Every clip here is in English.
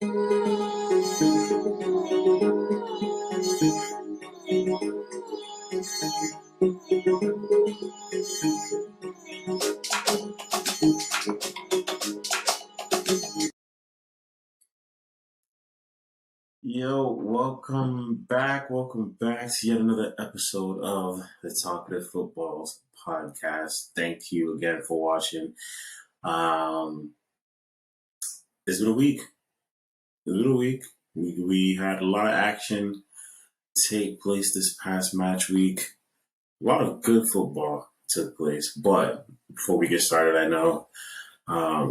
Yo, welcome back. Welcome back to yet another episode of the Talkative Footballs podcast. Thank you again for watching. It's been a week. We had a lot of action take place this past match week. A lot of good football took place. But before we get started, I know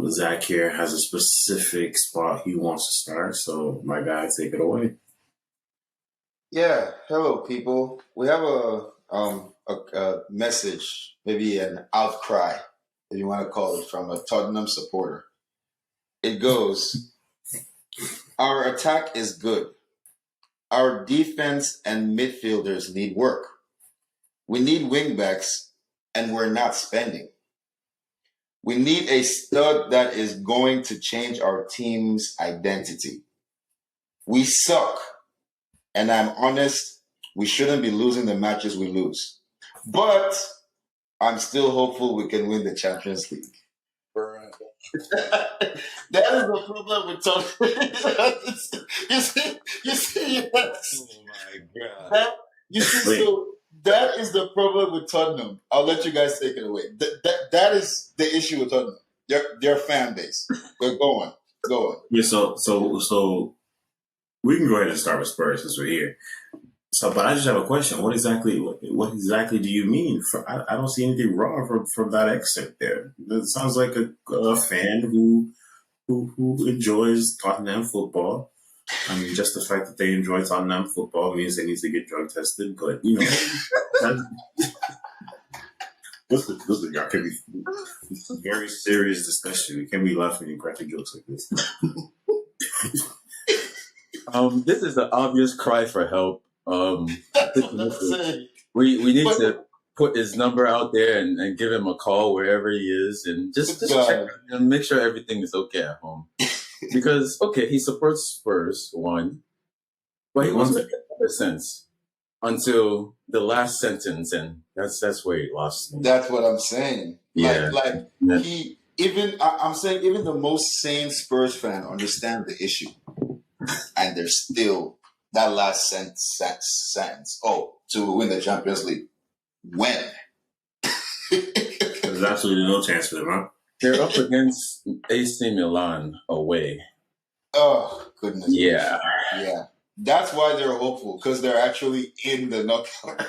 Zach here has a specific spot he wants to start. So, my guy, take it away. Yeah, hello people. We have a message, maybe an outcry, if you want to call it, from a Tottenham supporter. It goes, our attack is good. Our defense and midfielders need work. We need wingbacks, and we're not spending. We need a stud that is going to change our team's identity. We suck. And I'm honest, we shouldn't be losing the matches we lose. But I'm still hopeful we can win the Champions League. That is the problem with Tottenham. you see, yes. Oh my God. So that is the problem with Tottenham. I'll let you guys take it away. That is the issue with Tottenham. Their fan base. We're going. Yeah, so we can go ahead and start with Spurs since we're here. So, but I just have a question. What exactly do you mean? I don't see anything wrong from that excerpt there. It sounds like a fan who enjoys Tottenham football. I mean, just the fact that they enjoy Tottenham football means they need to get drug tested. But you know, listen, y'all, can be very serious discussion. We can't be laughing and cracking jokes like this. This is the obvious cry for help. That's what I'm saying. We need to put his number out there and give him a call wherever he is and just check and make sure everything is okay at home. Because, okay, he supports Spurs, one, but he wants to get ever since until the last sentence, and that's where he lost me. That's what I'm saying. Yeah. I'm saying even the most sane Spurs fan understands the issue. And there's still that last sentence. Oh, to win the Champions League. When? There's absolutely no chance for them, huh? They're up against AC Milan away. Oh, goodness. Yeah. Yeah. That's why they're hopeful, because they're actually in the knockout.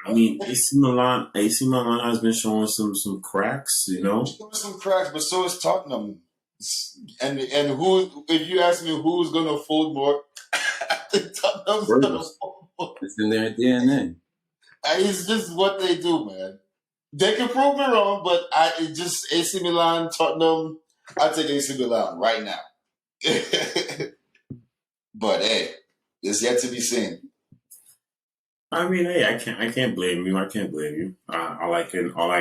I mean, AC Milan has been showing some cracks, you know? Some cracks, but so is Tottenham. And who? If you ask me who's gonna fold more, I think Tottenham's gonna fold more. It's in their DNA. It's just what they do, man. They can prove me wrong, but it's just AC Milan, Tottenham. I take AC Milan right now. But hey, it's yet to be seen. I mean, hey, I can't blame you. All I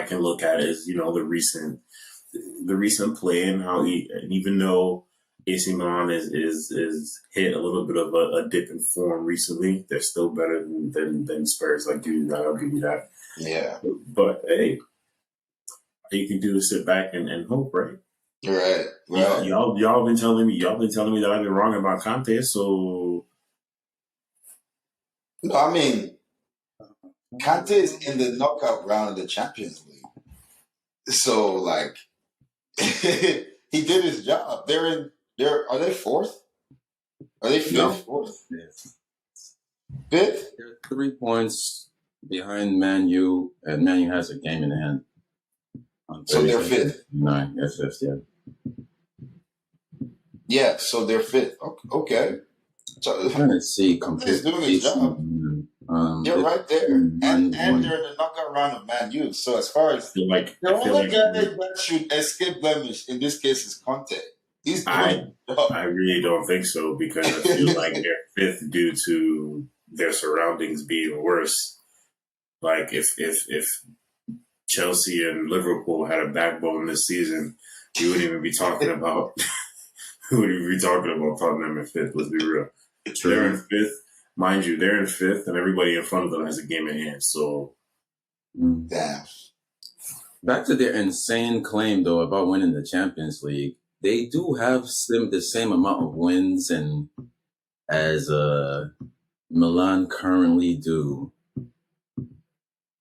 can look at is, you know, the recent play and how even though AC Milan is hit a little bit of a dip in form recently, they're still better than Spurs. I'll give you that. Yeah. But hey, all you can do is sit back and hope, right? Right. Well, y'all been telling me that I've been wrong about Conte, so no, I mean Conte is in the knockout round of the Champions League. So like he did his job. Are they fourth? Are they fifth? No. Fourth? Fifth? They're 3 points behind Man U, and Man U has a game in hand. So they're fifth. Nine, yes, yeah. Yeah, so they're fifth. Okay. So I'm trying to see he's doing his job. They're right there. And they're in the knockout round of Man U. So as far as the only guy that should escape blemish in this case is Conte. I really don't think so, because I feel like they're fifth due to their surroundings being worse. Like if Chelsea and Liverpool had a backbone this season, you wouldn't even be talking about What are we talking about? Tottenham in fifth. Let's be real. They're in fifth, mind you. They're in fifth, and everybody in front of them has a game in hand. So, Damn. Back to their insane claim though about winning the Champions League. They do have the same amount of wins and as Milan currently do.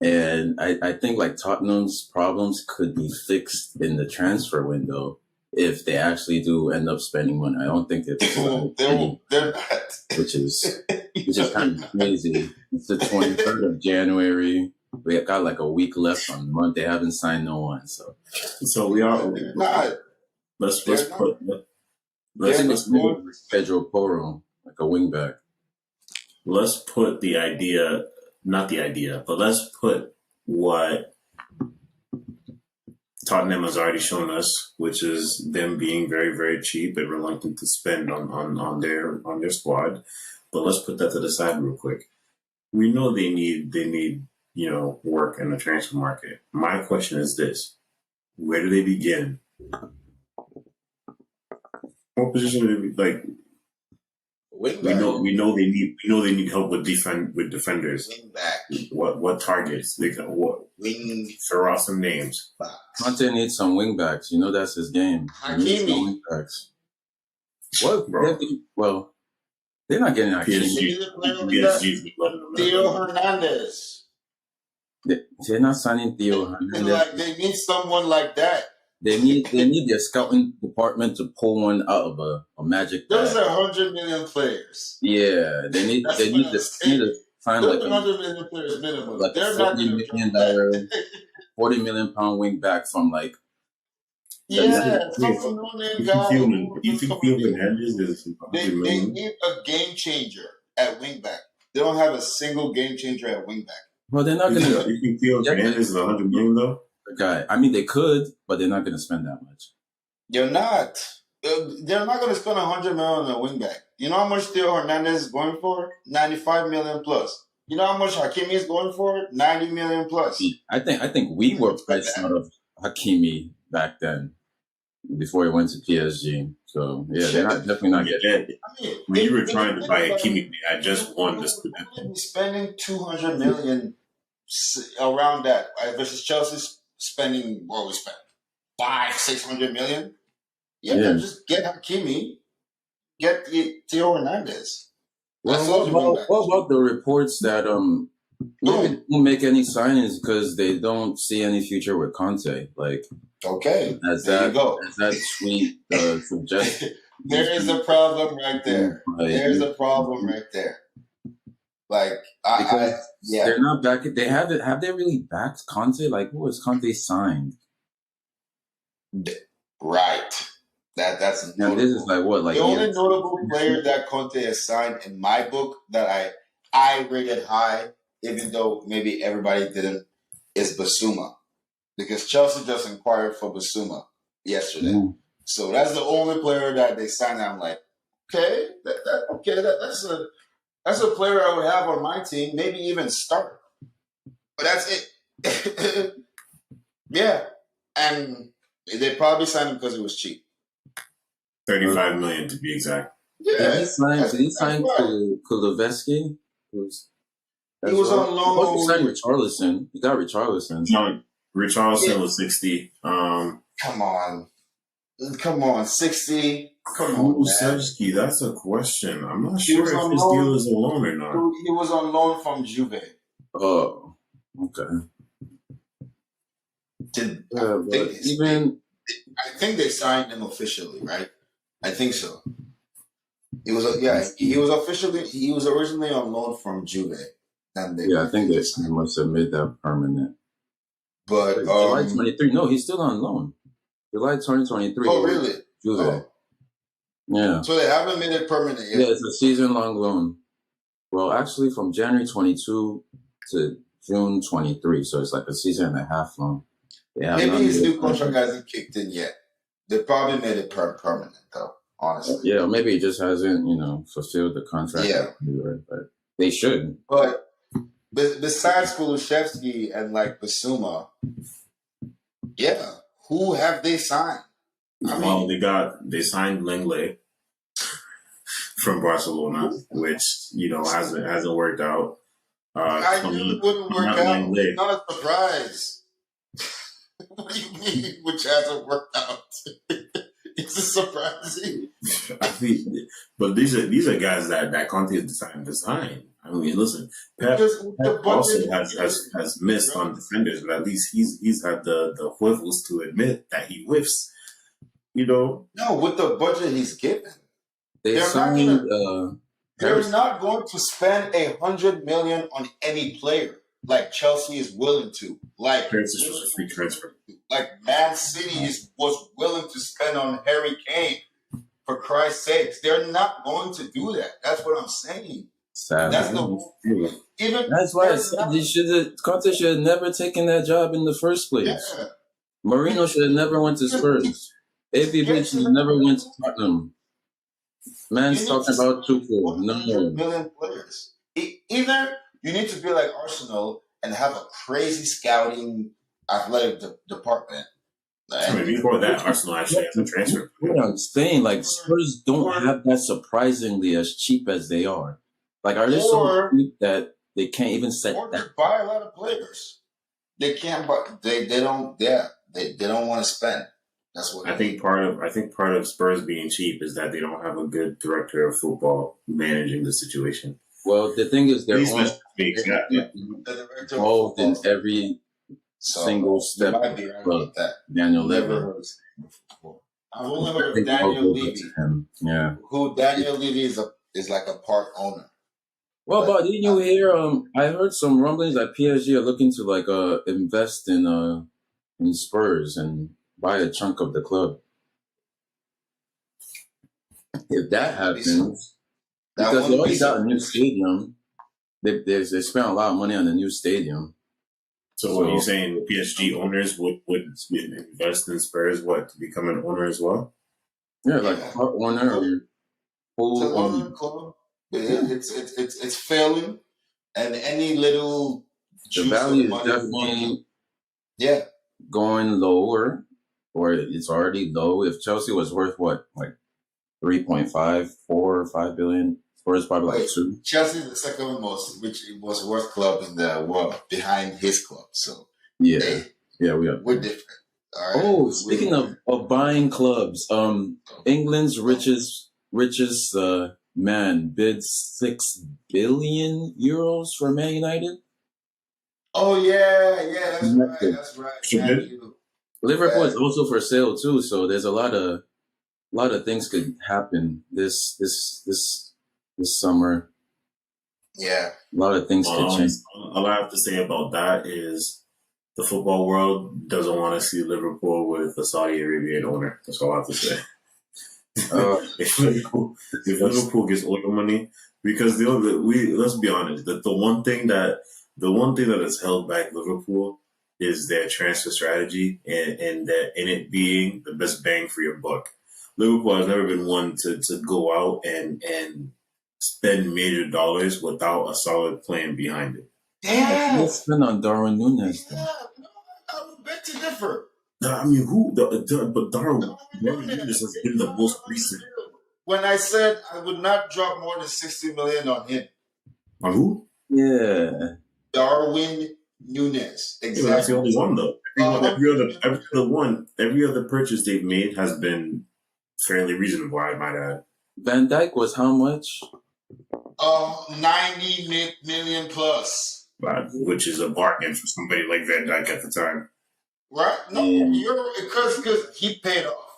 And I think like Tottenham's problems could be fixed in the transfer window if they actually do end up spending money. I don't think it's They're not. which is kind of crazy. It's the 23rd of January. We got like a week left on the month. They haven't signed no one, so we are. They're not. Let's They're put. let's Pedro Porro like a wingback. Let's put the idea, not the idea, but let's put what Tottenham has already shown us, which is them being very, very cheap and reluctant to spend on their squad. But let's put that to the side real quick. We know they need work in the transfer market. My question is this: where do they begin? What position do they like? We know they need help with defenders. Wing back. What targets? They got what? Wing. Throw out some names. Conte needs some wingbacks. You know that's his game. He needs some wingbacks. What? Bro. Well, they're not getting Hakimi. Theo Hernandez. They're not signing Theo Hernandez. They need someone like that. They need their scouting department to pull one out of a magic bag. Those are 100 million players. Yeah, they need to find like 100 million players minimum. Like They're a not $40 million, £40 million wing back from like. Yeah, You think Theo Hernandez is they need a game changer at wingback. They don't have a single game changer at wingback. Well, they're not going to. You think Theo Hernandez is 100 million though? Guy, I mean, they could, but they're not going to spend that much. They're not. They're not going to spend 100 million on a wingback. You know how much Theo Hernandez is going for? 95 million plus. You know how much Hakimi is going for? 90 million plus. I think we were priced out of Hakimi back then, before he went to PSG. So yeah, they're definitely not getting. When you were trying to buy Hakimi, I just won this. Spending 200 million around that versus Chelsea's spending what we spent 500-600 million. Yeah, just get Hakimi, get Theo Hernandez. What about the reports that they won't make any signings because they don't see any future with Conte? Like, okay, as there you go. As that tweet suggests, there is a problem right there. There's a problem right there. Like, they're not back. They have they really backed Conte? Like, who has Conte signed? Right. That's now this is like what, like the only notable player that Conte has signed in my book that I rated high, even though maybe everybody didn't, is Basuma, because Chelsea just inquired for Basuma yesterday. So that's the only player that they signed. I'm like, okay, that's a player I would have on my team, maybe even start. But that's it. Yeah, and they probably signed him because it was cheap. 35 million to be exact. Yeah. Did he sign Kulusevski? He was on loan. He signed Richarlison. He got Richarlison. No, Richarlison was 60. Come on, 60. Come on, Kulusevski, that's a question. I'm not sure if his deal is a loan or not. He was on loan from Juve. Oh, okay. I think they signed him officially, right? I think so. He was originally on loan from Juve. And I think they must have made that permanent. But July 23. No, he's still on loan. July 2023. Oh, really? Juve. Oh. Yeah. So they haven't made it permanent yet. Yeah, it's a season-long loan. Well, actually, from January 22 to June 23, so it's like a season and a half long. Maybe his new contract hasn't kicked in yet. They probably made it permanent, though, honestly. Yeah, maybe he just hasn't, fulfilled the contract. Yeah. But they should. But besides Kulusevski and, like, Basuma, who have they signed? They signed Lenglet. from Barcelona, which hasn't worked out. I knew it wouldn't work out. It's not a surprise. What do you mean, which hasn't worked out? It's a surprising. I think, but these are guys that Conte has decided to sign. I mean, listen, Pep also has missed on defenders, but at least he's had the whiffles to admit that he whiffs. No, with the budget he's given, they're not going to spend $100 million on any player like Chelsea is willing to. Like this was a free transfer. Like Man City was willing to spend on Harry Kane. For Christ's sakes, they're not going to do that. That's what I'm saying. Sadly. That's the whole thing. That's why Conte should have never taken that job in the first place. Yeah. Mourinho should have never went to Spurs. AVB should have never went to Tottenham. Man's talking about Tuchel. No. Million players. Either you need to be like Arsenal and have a crazy scouting athletic department. I mean, before that, Arsenal actually has a transfer. I'm saying, like, Spurs don't have that surprisingly as cheap as they are. Like, are they so cheap that they can't even set or that? Or buy a lot of players. They can't buy. They don't. Yeah, they don't want to spend. That's what I think part of Spurs being cheap is that they don't have a good director of football managing the situation. Well, the thing is, they're involved in every single step. Daniel Levy. I've only heard of Daniel Levy. Yeah. Who Daniel Levy is like a part owner. Well, but didn't you hear? I heard some rumblings that PSG are looking to invest in Spurs and buy a chunk of the club. If that happens, because they already got a new stadium, they spent a lot of money on the new stadium. So what are you saying? PSG owners would invest in Spurs? To become an owner as well? Yeah, part owner or full owner club. It's failing, and any little the value is definitely going lower, or it's already low. If Chelsea was worth 3.5, 4 or 5 billion, Spurs probably 2. Chelsea's the second most, which was worth club in the world behind his club. So we are. We're different. All right. Oh, speaking of buying clubs, England's richest man bids €6 billion for Man United. Oh yeah, that's right. Liverpool is also for sale too, so there's a lot of things could happen this summer. Yeah, a lot of things could change. All I have to say about that is the football world doesn't want to see Liverpool with a Saudi Arabian owner. That's all I have to say. If Liverpool gets oil money, because let's be honest, the one thing that has held back Liverpool is their transfer strategy and it being the best bang for your buck. Liverpool has never been one to go out and spend major dollars without a solid plan behind it. Yeah, let's spend on Darwin Núñez. Yeah, I would beg to differ. I mean, but Darwin Núñez has been the most recent. When I said I would not drop more than 60 million on him. On who? Yeah, Darwin Núñez. Exactly. Yeah, that's the only one though. Every other purchase they've made has been fairly reasonable, I might add. Van Dijk was how much? 90 million plus. Which is a bargain for somebody like Van Dijk at the time. Right? No, you're because he paid off.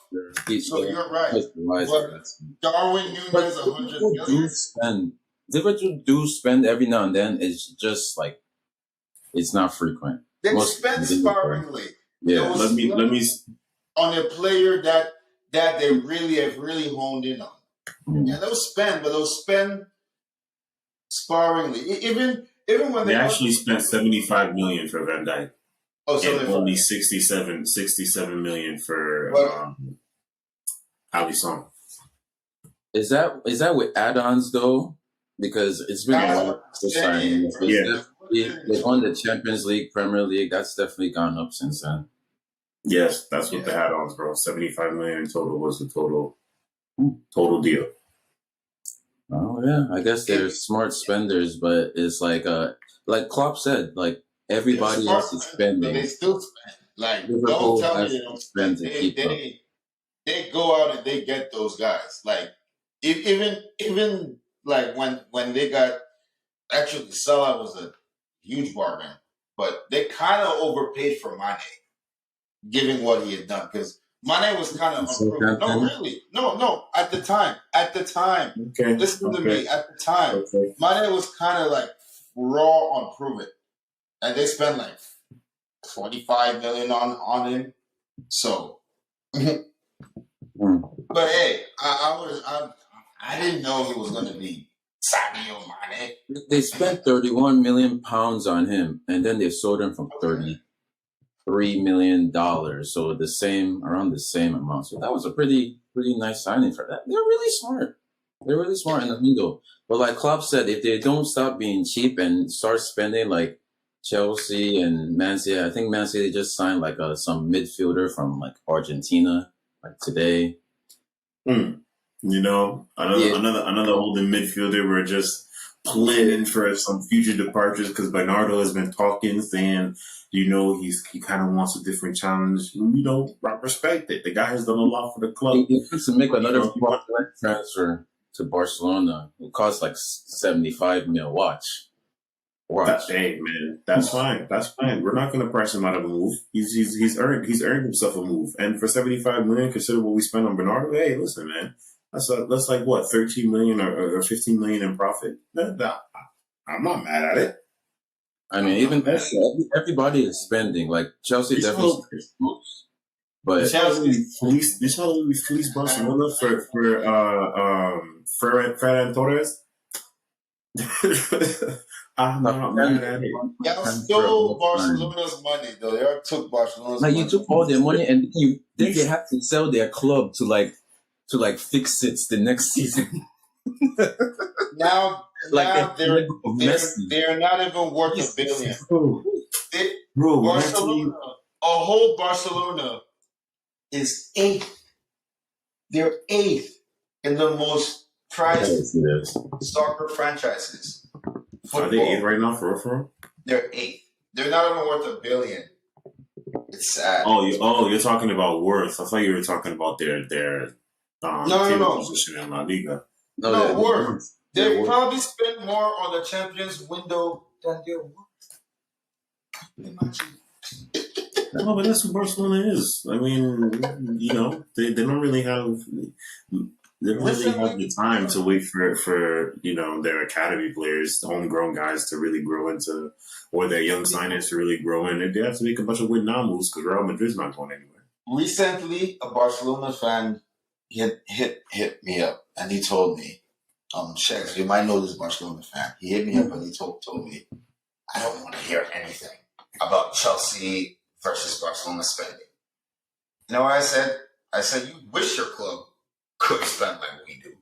So you're right. But Darwin Núñez, 100 million. Liverpool do spend every now and then. It's just it's not frequent. They spend sparingly. Yeah, let me on a player that they really have honed in on. Yeah, they'll spend sparingly. Even when they actually spent 75 million for Van Dijk. Oh, so and only 67 million for Alisson. Is that with add-ons though? Because it's been a while since signing. They won the Champions League, Premier League. That's definitely gone up since then. Yes, that's what the add-ons, bro. 75 million in total was the total deal. Oh yeah, I guess they're smart spenders, but it's like Klopp said, like They're everybody smart else is spenders, but they spending. still spend. Like, don't Liverpool tell me has they to don't spend. spend to keep up. They go out and they get those guys. Like, even like when they got actually Salah was a huge bargain, but they kind of overpaid for Mane, given what he had done because Mane was kind of unproven. No, Southampton. really, no. At the time, Okay. listen to Okay. me. At the time, Okay. Mane was kind of like raw, unproven, and they spent like 25 million on him. So, but hey, I didn't know he was going to be Sadio Mane. They spent 31 million pounds on him, and then they sold him for $33 million. So around the same amount. So that was a pretty nice signing for that. They're really smart. They're really smart in the window. But like Klopp said, if they don't stop being cheap and start spending like Chelsea and Man City, I think Man City just signed like some midfielder from like Argentina like today. You know, another holding midfielder. We're just planning for some future departures because Bernardo has been talking, saying, he kind of wants a different challenge. I respect it. The guy has done a lot for the club. He wants to make another transfer to Barcelona. It costs like 75 mil. Watch. Hey man, that's fine. That's fine. We're not going to price him out of a move. He's earned himself a move, and for 75 million, consider what we spent on Bernardo. Hey, listen, man, that's like what 13 million or 15 million in profit. I'm not mad at it. I mean, even everybody is spending. Like Chelsea definitely spends most, but you saw we fleeced Barcelona for Ferran Torres. I'm not mad at it. Y'all stole Barcelona's money, though. Y'all took Barcelona's money. You took all their money, and then they have to sell their club to fix it the next season. now they're not even worth $1 billion. Barcelona, a whole Barcelona is 8th. They're 8th in the most prized soccer franchises. Football. Are they 8th right now for real? They're 8th. They're not even worth $1 billion. It's sad. You're talking about worth. I thought you were talking about their position in La Liga. No, worth. They probably spend more on the Champions window than they're worth. No, but that's what Barcelona is. I mean, they don't really have. They don't really have the time to wait for their academy players, the homegrown guys, to really grow into, or their young signings to really grow in. They have to make a bunch of win now moves because Real Madrid's not going anywhere. Recently, a Barcelona fan hit me up and he told me, Shex, you might know this Barcelona fan. He hit me up and he told me, I don't want to hear anything about Chelsea versus Barcelona spending. You know what I said? I said, you wish your club could spend like we do.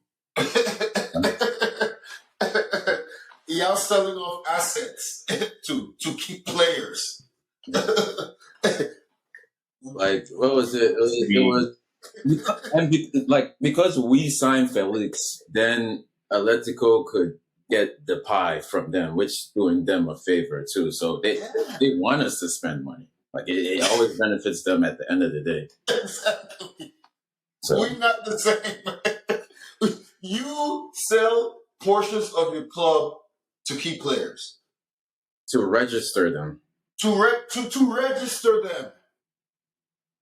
Y'all selling off assets to keep players. Like, what was it? It was because we signed Felix, then Atletico could get the pie from them, which doing them a favor too. So they want us to spend money. Like it always benefits them at the end of the day. Exactly. So we're not the same. You sell portions of your club to keep players. To register them. To register them.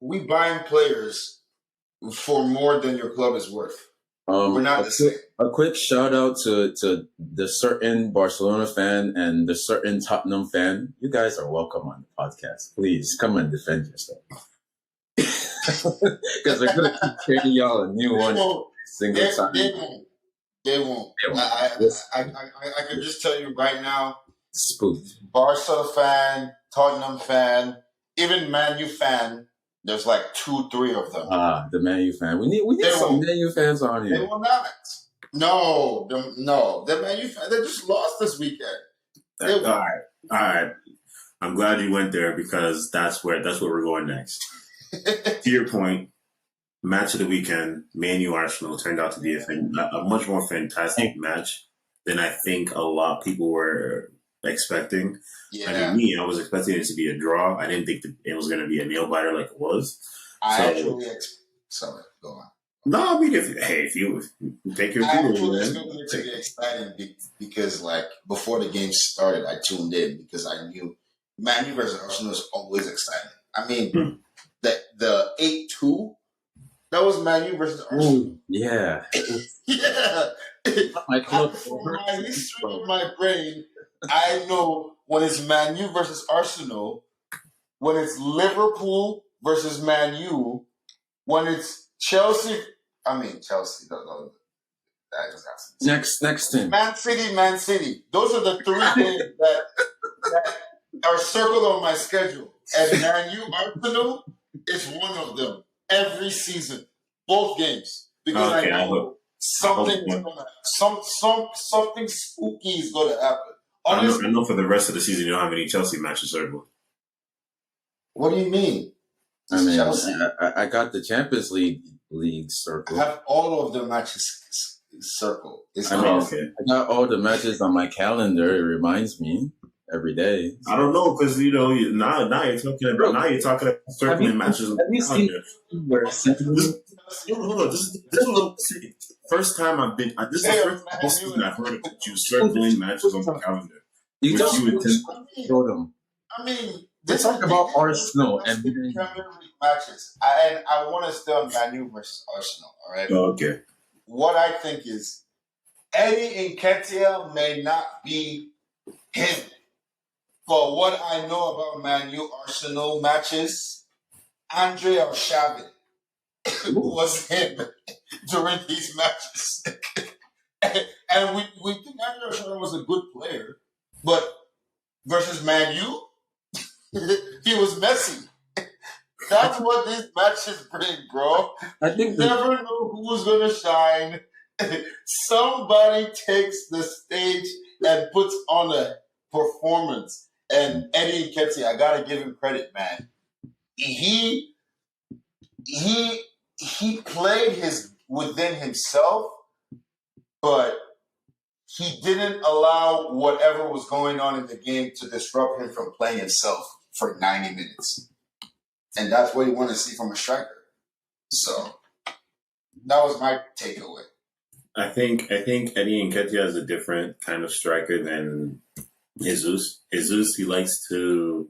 We buying players for more than your club is worth. We're not the same. A quick shout out to the certain Barcelona fan and the certain Tottenham fan. You guys are welcome on the podcast. Please come and defend yourself. Because they're going to keep trading y'all a new one single time. They won't. I can just tell you right now. Spooked. Barca fan, Tottenham fan, even Man U fan. There's like 2-3 of them. The Man U fan. We need some Man U fans on here. They will not. No. The Man U fan. They just lost this weekend. All right. I'm glad you went there because that's where we're going next. To your point, match of the weekend, Man U Arsenal, turned out to be a much more fantastic match than I think a lot of people were expecting. I mean, Yeah, I was expecting it to be a draw. I didn't think that it was going to be a nail biter like it was. I So, actually sorry, go on. no, I mean, if you take your I cue, actually man. expected it to be exciting because, like, before the game started, I tuned in because I knew Man U versus Arsenal is always exciting. I mean, Hmm. the 8-2, that was Man U versus Arsenal. Ooh, yeah. Yeah. My club. From my history in my brain, I know when it's Man U versus Arsenal, when it's Liverpool versus Man U, when it's Chelsea. I mean, Chelsea. No, that is absolutely Next thing. Man City. Those are the three games that are circled on my schedule. And Man U Arsenal is one of them every season, both games, because Okay, I know something is gonna something spooky is gonna happen. Honestly, I know for the rest of the season you don't have any Chelsea matches circled. what do you mean? I mean, Chelsea. I got the Champions League I circle. have all of the matches circled. It's Okay. I got all the matches on my calendar. It reminds me every day. I don't know because now you're talking about circling matches. Have you seen where This is what I'm saying. First time I've been. This is the first time this season I've heard of you circling matches on the calendar. you Which just you intend. show them? I mean, They talk about Arsenal and Premier League matches. I want to stay on Man U versus Arsenal. All right. Okay. What I think is Eddie Nketiah may not be him, but what I know about Man U Arsenal matches, Andre Arshavin was him during these matches, and we think Andre Arshavin was a good player, but versus Man U, he was messy. That's what these matches bring, bro. I think You never know who's gonna shine. Somebody takes the stage and puts on a performance. And Eddie Nketiah, I gotta give him credit, man. He played his within himself, but he didn't allow whatever was going on in the game to disrupt him from playing himself for 90 minutes. And that's what you want to see from a striker. So that was my takeaway. I think Eddie Nketiah is a different kind of striker than Jesus. Jesus, he likes to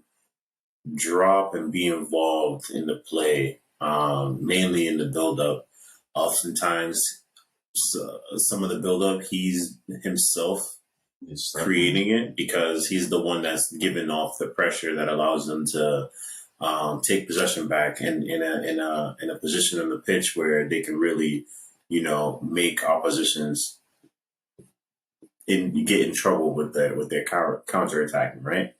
drop and be involved in the play, mainly in the build-up. Oftentimes, some of the build-up, he's himself creating it because he's the one that's giving off the pressure that allows them to take possession back and in a position on the pitch where they can really, make oppositions get in trouble with their counter attacking, right?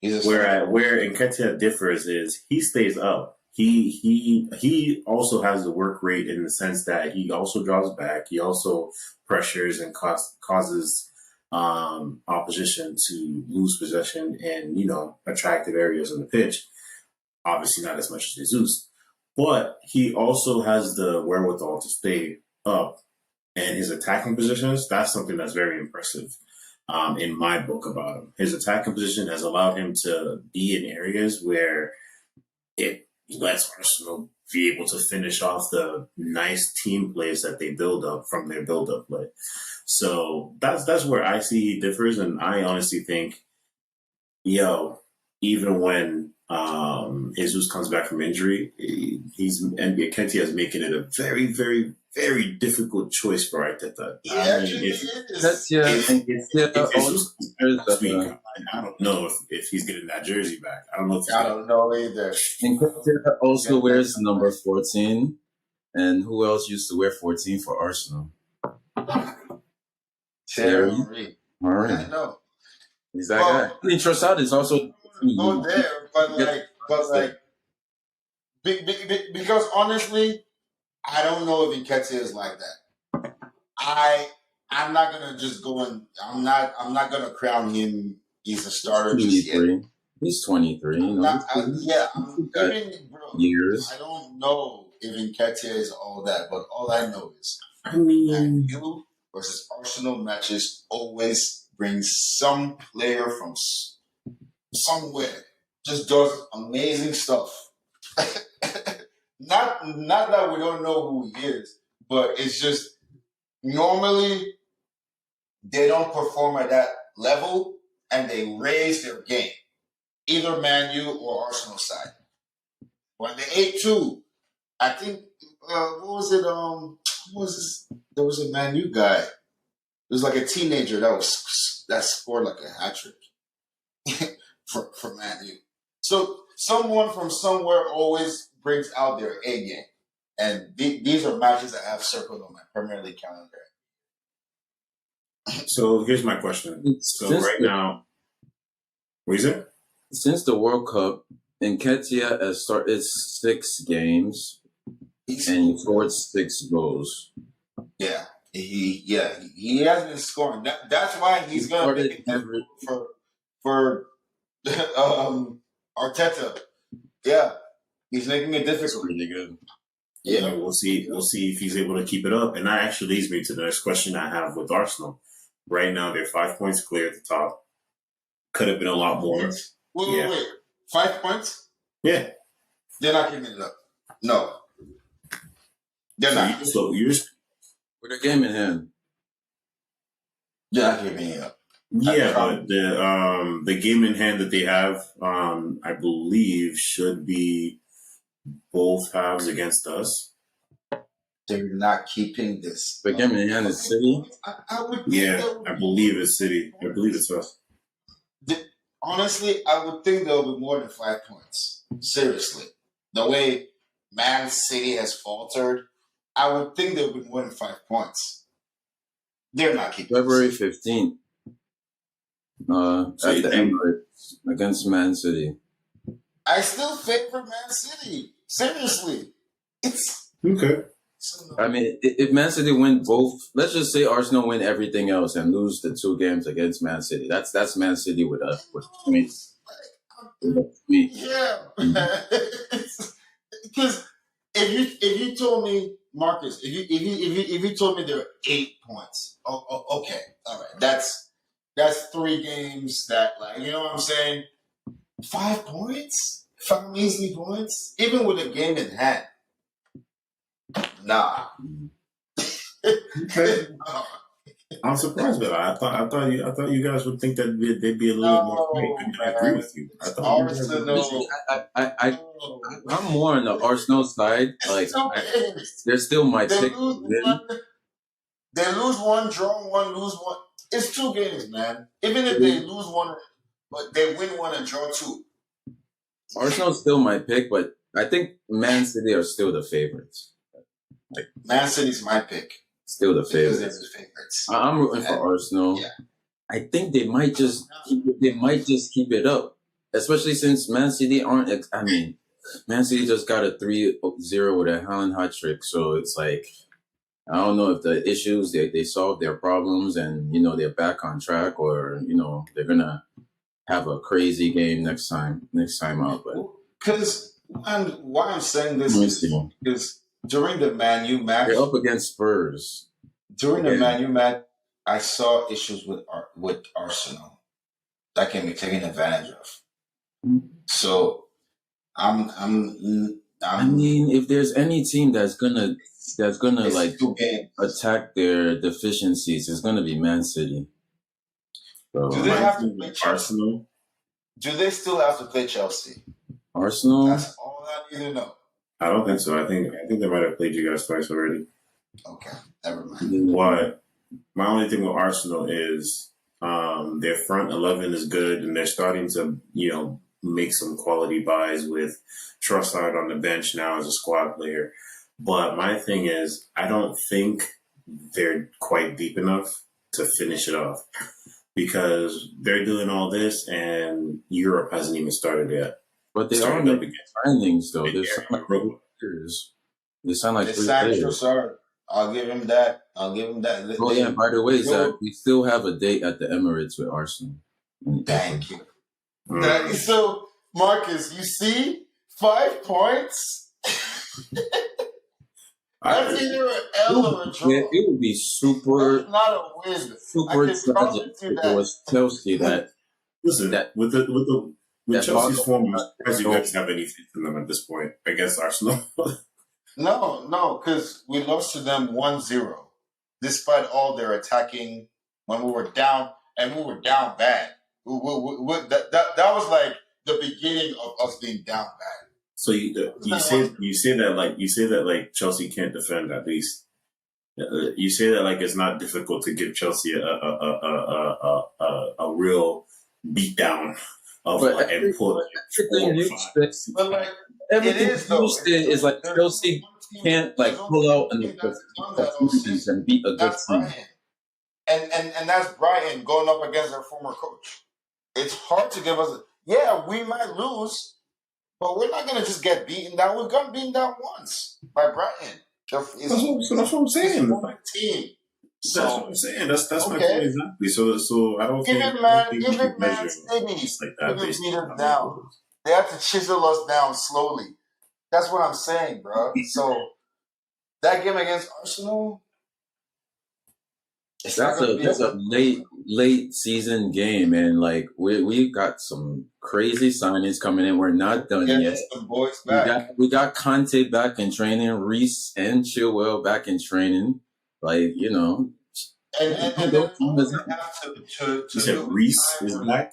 Where Nketiah differs is he stays up. He also has the work rate in the sense that he also draws back. He also pressures and causes opposition to lose possession in attractive areas on the pitch. Obviously, not as much as Jesus, but he also has the wherewithal to stay up. And his attacking positions, that's something that's very impressive in my book about him. His attacking position has allowed him to be in areas where it lets Arsenal be able to finish off the nice team plays that they build up from their build-up play. So that's where I see he differs, and I honestly think, even when Jesus comes back from injury, Nketiah is making it a very, very, very difficult choice for Arteta. I don't know if he's getting that jersey back. I don't know. I don't know either. Nketiah also wears number 14, and who else used to wear 14 for Arsenal? Thierry Henry. I know. He's that guy. I mean, Trossard is also go there, because honestly, I don't know if Nketiah is like that. I'm not gonna just go and I'm not gonna crown him. He's a starter just yet. He's 23. I'm giving, bro, years. I don't know if Nketiah is all that, but all I know is I mean, Man U versus Arsenal matches always brings some player from somewhere, just does amazing stuff. Not that we don't know who he is, but it's just normally they don't perform at that level and they raise their game, either Man U or Arsenal side. When they 8-2, I think what was it? What was this? There was a Man U guy. It was like a teenager that scored like a hat trick for Man U. So someone from somewhere always brings out their A game, and these are matches that I have circled on my Premier League calendar. so here's my question. So right now, what is it? Since the World Cup, Nketiah has started 6 games and he scored 6 goals. Yeah, he has been scoring. That's why he's gonna make it difficult for Arteta. Yeah, he's making it difficult. Really good. Yeah, we'll see. We'll see if he's able to keep it up. And that actually leads me to the next question I have with Arsenal. Right now, they're 5 points clear at the top. Could have been a lot more. Wait. 5 points? Yeah. They're not giving it up. No. They're not. So you're With a game in hand. They're not giving it up. yeah, but the game in hand that they have, I believe, should be both halves against us. They're not keeping this. The game in hand is City. I would think I believe it's City. I believe it's us. Honestly, I would think there will be more than 5 points. Seriously. The way Man City has faltered, I would think there will be more than 5 points. They're not keeping February this. 15th. So At the Emirates against Man City. I still favor Man City. Seriously. It's Okay. I mean, if Man City win both, let's just say Arsenal win everything else and lose the 2 games against Man City. That's Man City with us. Yeah. Because if you told me, Marcus, if you told me there were 8 points, okay, all right, that's 3 games that, like, you know what I'm saying? 5 points, 5 measly points, even with a game in hand. Nah. Okay. I'm surprised by that. I thought you guys would think that they'd be a little bit more quick. I agree with you. I thought I'm more on the Arsenal side. Like, they're still my pick. They lose one, draw one, lose one. It's 2 games, man. Even if they lose one, but they win one and draw 2. Arsenal's still my pick, but I think Man City are still the favorites. Like, Man City's my pick. Still the Because they're favorites. the favorites. I'm rooting for Arsenal. Yeah. I think they might just keep it up, especially since Man City aren't. I mean, Man City just got a 3-0 with a Haaland hat trick, so it's like I don't know if the issues they solved their problems and they're back on track, or they're gonna have a crazy game next time out. But because why I'm saying this is because during the Man U match, they're up against Spurs. During the Man U match, I saw issues with Arsenal that can be taken advantage of. So I mean, if there's any team that's gonna like attack their deficiencies, it's gonna be Man City. So, do they have to play Arsenal? Do they still have to play Chelsea? Arsenal? That's all I need to know. I don't think so. I think they might have played you guys twice already. Okay, never mind. What? My only thing with Arsenal is their front 11 is good, and they're starting to make some quality buys with Trossard on the bench now as a squad player. But my thing is, I don't think they're quite deep enough to finish it off because they're doing all this, and Europe hasn't even started yet. But they are making signings, though. They sound like three players. I'll give him that. Oh, yeah, by the way, Zach, we still have a date at the Emirates with Arsenal. Thank you. So, Marcus, you see? 5 points? That's either an L or a draw. It would be super, That's not a win. super I can tragic promise you if it that. was Chelsea that Listen, that with that Chelsea's form, I'm surprised you bottom. guys have any faith in them at this point against Arsenal. No, because we lost to them 1-0, despite all their attacking when we were down, and we were down bad. That was like the beginning of us being down bad. So you say that like Chelsea can't defend at least. You say that like it's not difficult to give Chelsea a real beatdown of But and pull everything you said, But like everything is though. you said is like Chelsea can't like pull out and That's done that all season. and beat a good That's team. Brian, and that's Brian going up against our former coach. It's hard to give us. Yeah, we might lose, but we're not gonna just get beaten down. We've gotten beaten down once by Brian. That's what I'm saying. Team. That's what I'm saying. That's my point exactly. So I don't Give think it, man. I don't think Give we it, should man. measure Steady. like that Give it, based beat on us down. They have to chisel us down slowly. That's what I'm saying, bro. So that game against Arsenal, That's a late season game, and like we got some crazy signings coming in. We're not done yet. Some boys back. We got Conte back in training, Reese and Chilwell back in training. Like and then we have to you said Reese is back.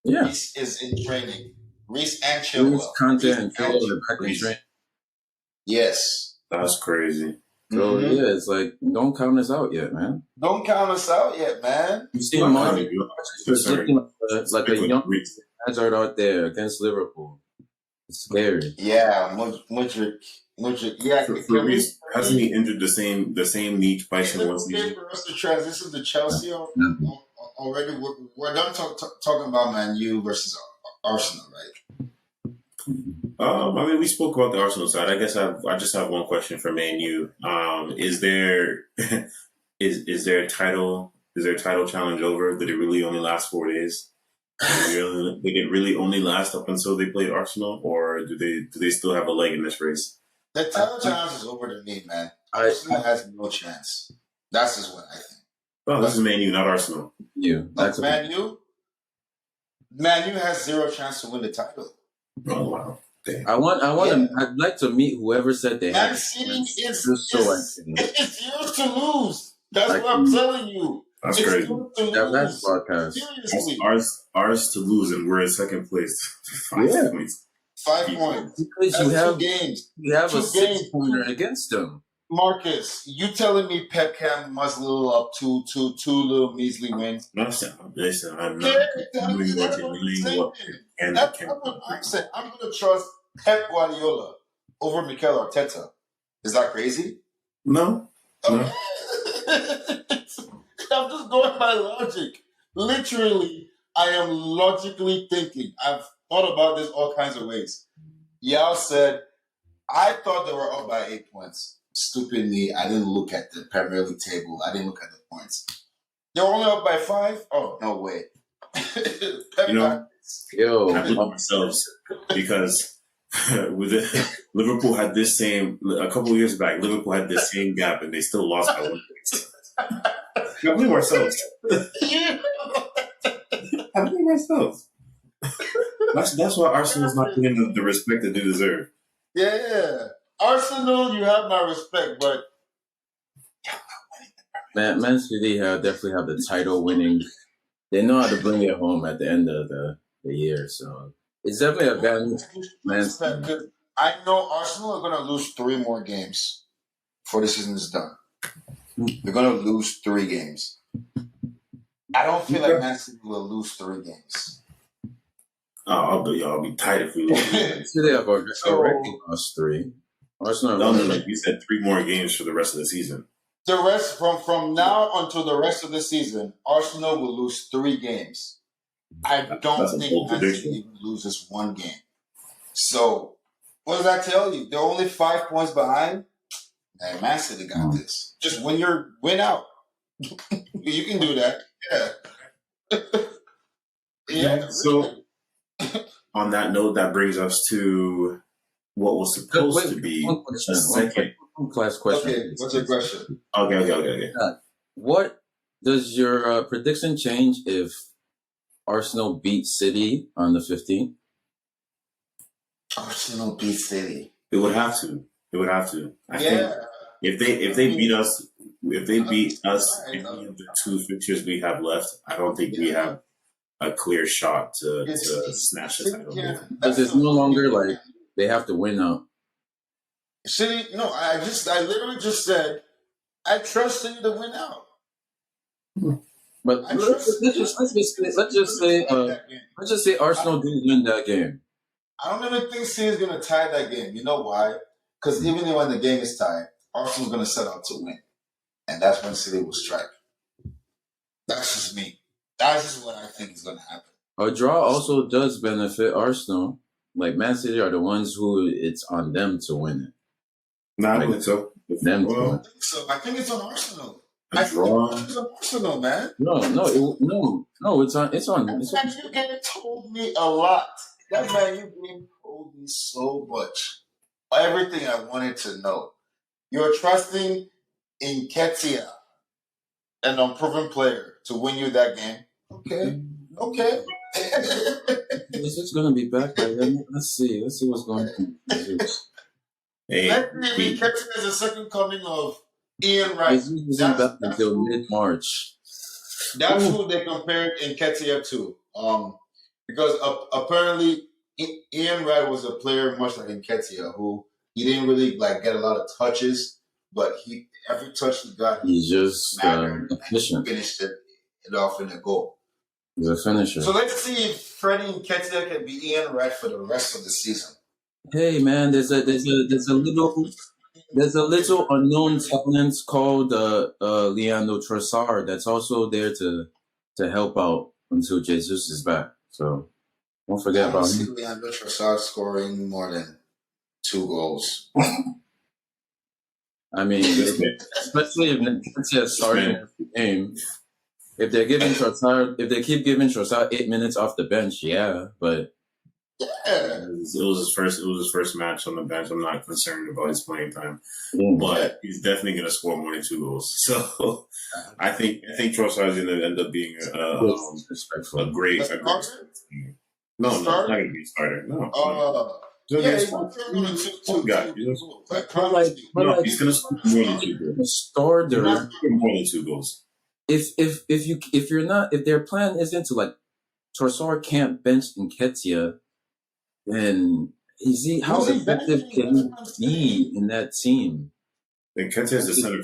Yeah, Reese is in training. Reese and Chilwell. Reese, Conte, and Chilwell are back in training. Yes, that's crazy. So yeah, it's like don't count us out yet, man. Don't count us out yet, man. You see, Martin is looking like a young Hazard out there against Liverpool. It's scary. Yeah, Mudryk. Yeah, for Reese, hasn't he injured the same knee twice in one season? For us to transition to Chelsea already, we're done talking about Man U versus Arsenal, right? I mean, we spoke about the Arsenal side. I guess I just have one question for Man U. Is there is there a title challenge over? Did it really only last 4 days? Did it really only last up until they played Arsenal, or do they still have a leg in this race? The title challenge is over to me, man. Arsenal has no chance. That's just what I think. Oh, this is Man U, not Arsenal. That's Man U. Man U has zero chance to win the title. Oh wow! Damn. I'd like to meet whoever said they had. Man City it's yours to lose. That's what I'm telling you. That's crazy. That last broadcast. Seriously. Ours to lose, and we're in second place. 5 points. 5 points. Because you have 2 games. You have a 6-pointer against them. Marcus, you telling me Pep can muzzle up two little measly wins? Listen, I'm not doing what That's what I'm saying. I'm going to trust Pep Guardiola over Mikel Arteta. Is that crazy? No. Okay. I'm just going by logic. Literally, I am logically thinking. I've thought about this all kinds of ways. Y'all said, I thought they were up by 8 points. Stupid me. I didn't look at the Premier League table. I didn't look at the points. They're only up by 5? Oh, no way. Yo, I believe ourselves because Liverpool had this same a couple of years back. Liverpool had this same gap, and they still lost by 1 point. I believe ourselves. I believe ourselves. That's why Arsenal's not getting the respect that they deserve. Yeah. Arsenal, you have my respect, but Man City definitely have the title winning. They know how to bring it home at the end of the year, so it's definitely a value. Man City. I know Arsenal are going to lose 3 more games before the season is done. They're going to lose 3 games. I don't feel like Man City will lose 3 games. I'll be tight if we lose. So they have already lost 3. Arsenal. No, like you said, 3 more games for the rest of the season. The rest from now until the rest of the season, Arsenal will lose 3 games. I don't think Man City even loses 1 game. So, what does that tell you? They're only 5 points behind. Hey, Man City got this. Just win out. You can do that. Yeah. Yeah. So, on that note, that brings us to what was supposed to be the second Class question. Okay, what's your question? Okay. What does your prediction change if Arsenal beat City on the 15th? Arsenal beat City. It would have to. I think Yeah. if they beat us, if they beat us Right. in any of the two fixtures we have left, I don't think we have a clear shot to snatch the title. Yeah. Because it's no longer like they have to win out. City, no, I literally just said I trust City to win out. But let's just say Arsenal do win that game. I don't even think City is going to tie that game. You know why? Because even when the game is tied, Arsenal's going to set out to win, and that's when City will strike. That's just me. That's just what I think is going to happen. A draw also does benefit Arsenal. Like Man City are the ones who it's on them to win it. No, I think so. Them I think so. I think it's on Arsenal. A draw. It's on Arsenal, man. No. It's on. You getting told me a lot. That man, you getting told me so much. Everything I wanted to know. You're trusting in Ketia, an unproven player, to win you that game. Okay. Is this gonna be back by then? Let's see what's going on. Hey, Ketia is the second coming of Ian Wright. Jesus isn't back until mid-March. That's who they compared Nketiah to. Because apparently Ian Wright was a player much like Nketiah, who he didn't really get a lot of touches, but every touch he got, he's just efficient. Finished it off in a goal. He's a finisher. So let's see if Freddie Nketiah can be Ian Wright for the rest of the season. Hey man, there's a little unknown talent called Leandro Trossard that's also there to help out until Jesus is back. So don't forget about him. Leandro Trossard scoring more than 2 goals. I mean, especially if Nketiah is starting every game. If they keep giving Trossard 8 minutes off the bench, yeah, but. Yeah. It was his first match on the bench. I'm not concerned about his playing time, but he's definitely going to score more than 2 goals. So I think Trossard is going to end up being a great. No, not going to be a starter. No. He's going to score more than 2 goals. Starter more than 2 goals. If their plan isn't to Trossard can't bench Nketiah, then how effective can he be in that team? Nketiah is the center.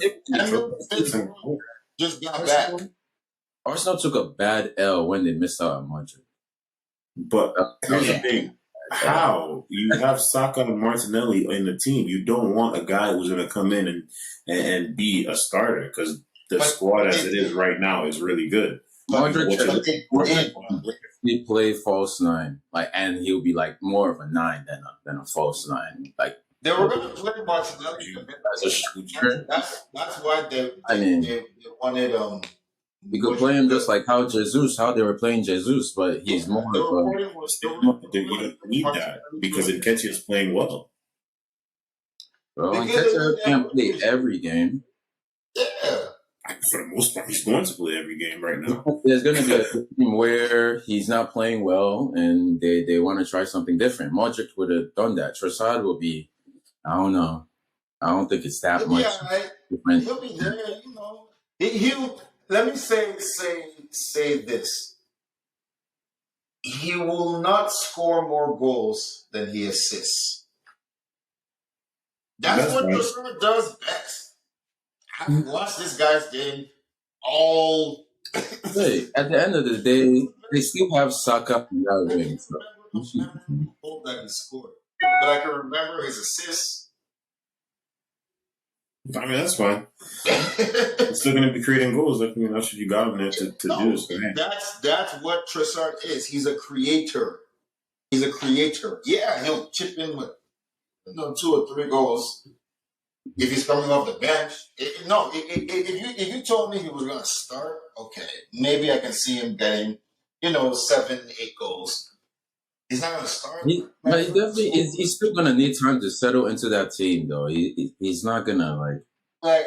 Just got back. Arsenal took a bad L when they missed out on Madrid. But here's the thing. How? You have Saka and Martinelli in the team. You don't want a guy who's going to come in and be a starter because the squad as it is right now is really good. He play false 9, and he'll be more of a 9 than a false 9. They were going to play Martinelli as a shooter. That's why they wanted you could play him just like how they were playing Jesus, but he's more of a. You don't need that because Nketiah is playing well. Well, Nketiah can't play every game. Yeah. For the most part, he's going to play every game right now. There's going to be a game where he's not playing well, and they want to try something different. Modric would have done that. Trossard will be, I don't know. I don't think it's that much different. He'll be there, He'll. Let me say this. He will not score more goals than he assists. That's what Trossard does best. I've watched this guy's game all. Hey, at the end of the day, they still have Saka in that wing. Goal that he scored, but I can remember his assists. I mean, that's fine. He's still going to be creating goals. That's what you got him there to do. That's what Trossard is. He's a creator. Yeah, he'll chip in with 2 or 3 goals. If he's coming off the bench, if you told me he was going to start, okay, maybe I can see him getting, 7, 8 goals. He's not gonna start. But he definitely he's still gonna need time to settle into that team, though. He's not gonna How is I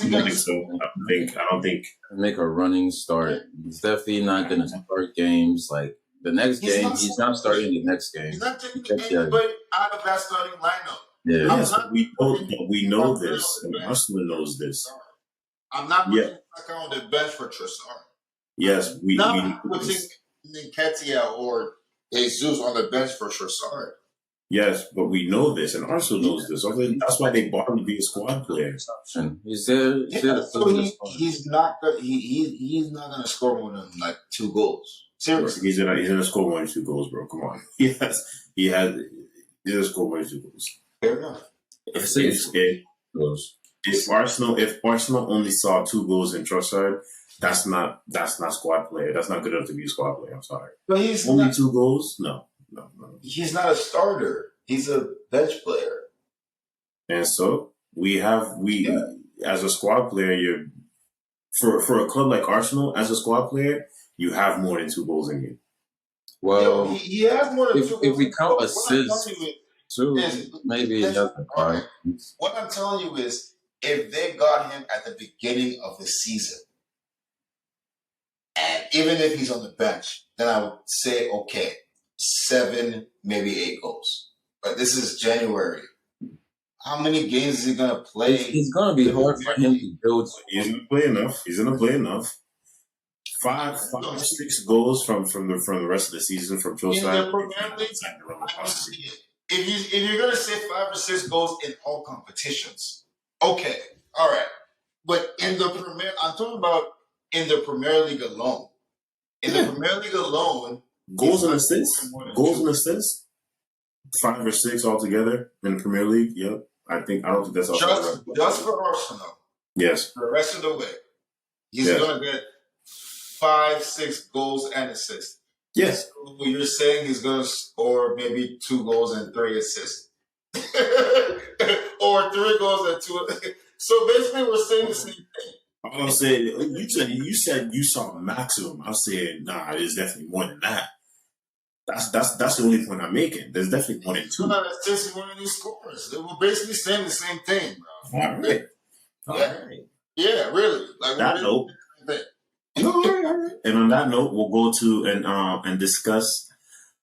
he don't gonna? think so. I don't think. make a running start. He's definitely not gonna start games like the next game. He's not starting the next game. He's not taking That's the- anybody out of that starting lineup. Yeah. Yes, we know this, and Arsenal knows this. I'm not Yeah. putting Saka on the bench for Trossard. Yes, we Not know putting this. Nketiah or Jesus on the bench for Trossard. Yes, but we know this, and Arsenal knows this. Okay, that's why they bought him to be a squad player. He's there. Yeah, so he's not gonna he's not gonna score more than like 2 goals. Seriously, He's gonna score more than 2 goals, bro. Come on. Yes, he's gonna score more than 2 goals. fair enough. If Arsenal only saw 2 goals in Trossard, that's not squad player. That's not good enough to be a squad player. I'm sorry. But he's Only not, 2 goals? No. he's not a starter. He's a bench player. And so we as a squad player, for a club like Arsenal, as a squad player, you have more than 2 goals in you. Well, he has more than 2 goals. if we count What I'm assists, telling you too, maybe he has 5. What I'm telling you is, if they got him at the beginning of the season, and even if he's on the bench, then I would say, okay, 7, maybe 8 goals. But this is January. How many games is he going to play? It's going to be hard for him to build. He's gonna play enough. 5 or 6 goals from the rest of the season from Trossard. If you're going to say 5 or 6 goals in all competitions, okay, all right. But I'm talking about in the Premier League alone. In the Premier League alone, goals and assists, 5 or 6 altogether in the Premier League. Yep, I don't think that's all. Just for Arsenal. Yes. The rest of the way, he's going to get 5, 6 goals and assists. Yes. So you're saying he's going to score maybe 2 goals and 3 assists, or 3 goals and 2. So basically, we're saying the same thing. I'm saying you said you saw maximum. I'm saying nah, there's definitely more than that. That's the only point I'm making. There's definitely more than 2. That's just one of these scores. We're basically saying the same thing, bro. All right. Yeah, really. Like that note. All right. And on that note, we'll go to and discuss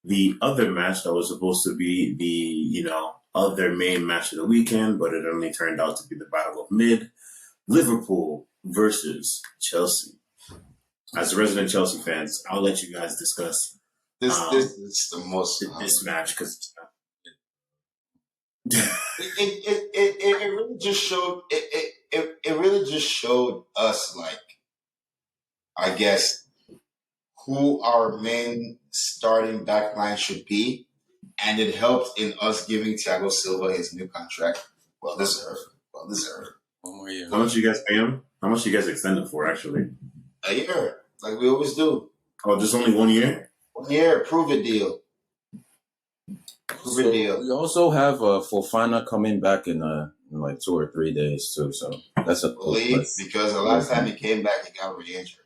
the other match that was supposed to be the other main match of the weekend, but it only turned out to be the Battle of Mid. Liverpool versus Chelsea. As resident Chelsea fans, I'll let you guys discuss this is the most this match because it really just showed it really just showed us, like, I guess, who our main starting backline should be, and it helped in us giving Thiago Silva his new contract. Well deserved. 1 more year. How much you guys pay him? How much you guys extended for, actually? A year, like we always do. Oh, just only 1 year? 1 year, prove it deal. We also have Fofana coming back in like 2 or 3 days too. So that's a because the last time he came back, he got re-injured.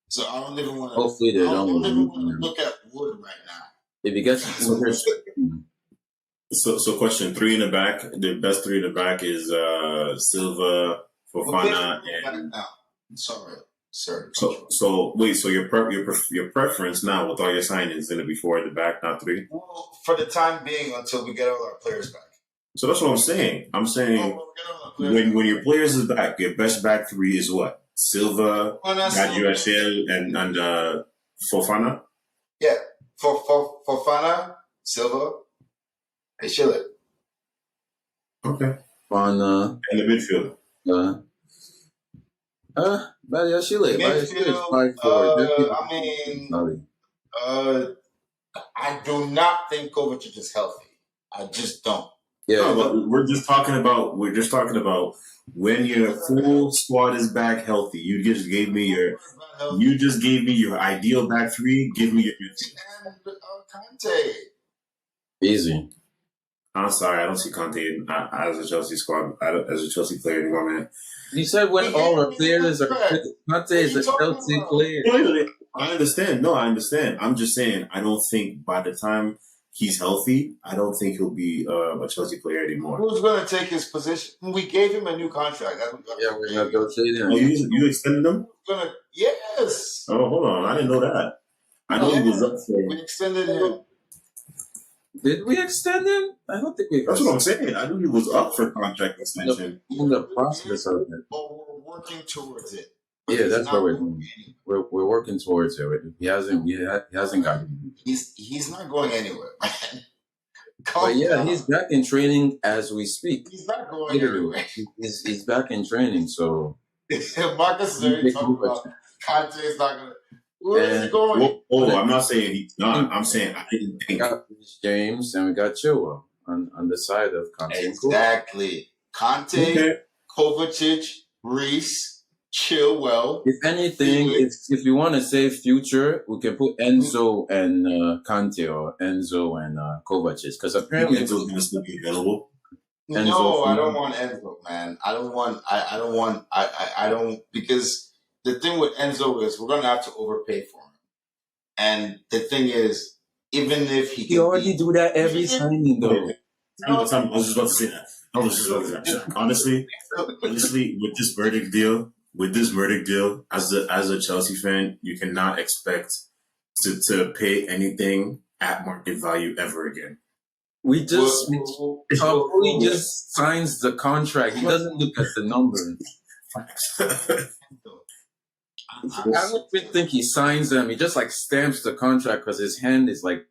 So I don't even want to. Hopefully they don't even want to look at Wood right now. If he gets So question 3 in the back. The best 3 in the back is Silva, Fofana, and. Sorry, sir. So wait. So your preference now with all your signings is going to be 4 in the back, not 3. Well, for the time being, until we get all our players back. So that's what I'm saying. I'm saying when your players is back, your best back 3 is what? Silva, Gabriel, and Fofana. Yeah, for Fofana, Silva, and Schiller. Okay. on And the midfield. Schiller. I do not think Kovacic is healthy. I just don't. Yeah, No, but we're just talking about when your full squad is back healthy. You just gave me your ideal back 3. Give me your midfield. And Conte. easy. I'm sorry, I don't see Conte as a Chelsea squad, as a Chelsea player anymore, man. You said when all our players are fit, Conte is a Chelsea player. I understand. No, I understand. I'm just saying, I don't think by the time he's healthy, I don't think he'll be a Chelsea player anymore. Who's going to take his position? We gave him a new contract. That's what Yeah, we're negotiating. Oh, you extended him? Yes. Oh, hold on. I didn't know that. I know he was up for. We extended him. Did we extend him? I don't think we. That's what I'm saying. I knew he was up for contract extension. In the process of it. But we're working towards it. Yeah, that's what we're doing. We're working towards it. He hasn't gotten. He's not going anywhere, man. But yeah, he's back in training as we speak. He's not going anywhere. He's back in training, so Marcus is already talking about Conte is not going to. Where is he going? I'm not saying he's not. I'm saying I didn't think. We got James and we got Chilwell on the side of Conte. Exactly. Conte, Kovacic, Reese, Chilwell. If anything, if you want to save future, we can put Enzo and Conte or Enzo and Kovacic because apparently Enzo's going to still be available. No, I don't want Enzo, man. I don't because the thing with Enzo is we're going to have to overpay for him. And the thing is, even if he already do that every signing, though. I was just about to say that. Honestly, with this verdict deal, as a Chelsea fan, you cannot expect to pay anything at market value ever again. We just just signs the contract. He doesn't look at the numbers. I don't even think he signs them. He just like stamps the contract because his hand is like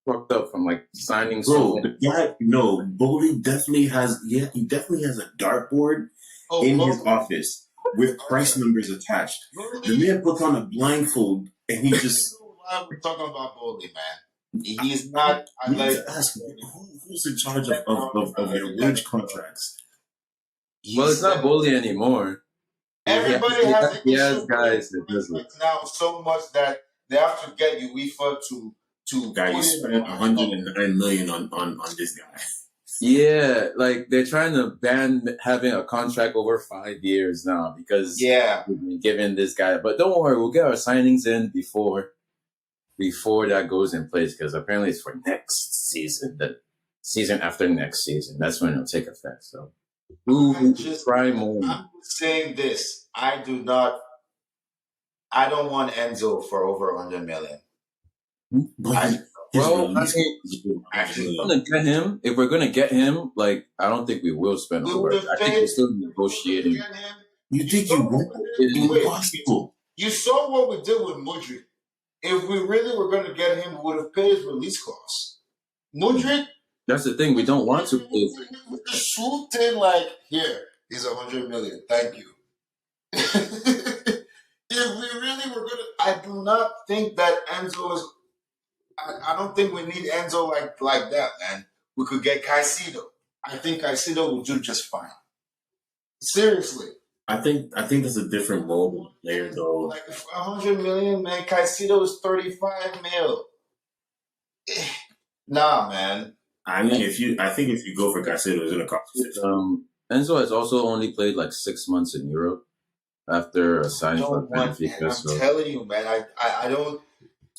fucked up from like signing. Bro, the guy, no, Bowley definitely has. Yeah, he definitely has a dartboard in his office with price numbers attached. The man puts on a blindfold and he just. We're talking about Bowley, man. He's not. I like to ask who's in charge of your wage contracts. Well, it's not Bowley anymore. Everybody has guys that does it now so much that they have to get UEFA to guy you spent $109 million on this guy. Yeah, like they're trying to ban having a contract over 5 years now because we've been giving this guy. But don't worry, we'll get our signings in before that goes in place because apparently it's for next season, the season after next season. That's when it'll take effect. So. I'm saying this. I don't want Enzo for over 100 million. If we're gonna get him, like I don't think we will spend over. I think we're still negotiating. You think you won't? Impossible. You saw what we did with Mudryk. If we really were going to get him, we would have paid his release costs. Mudryk. That's the thing. We don't want to pay. We just swooped in like, here, here's 100 million. Thank you. If we really were going to, I do not think that Enzo is. I don't think we need Enzo like that, man. We could get Caicedo. I think Caicedo would do just fine. Seriously. I think that's a different mold of player, though. Like 100 million, man. Caicedo is 35 mil. Nah, man. I mean, if you go for Caicedo, it's gonna cost you. Enzo has also only played like 6 months in Europe after signing for Benfica. I'm telling you, man. I don't.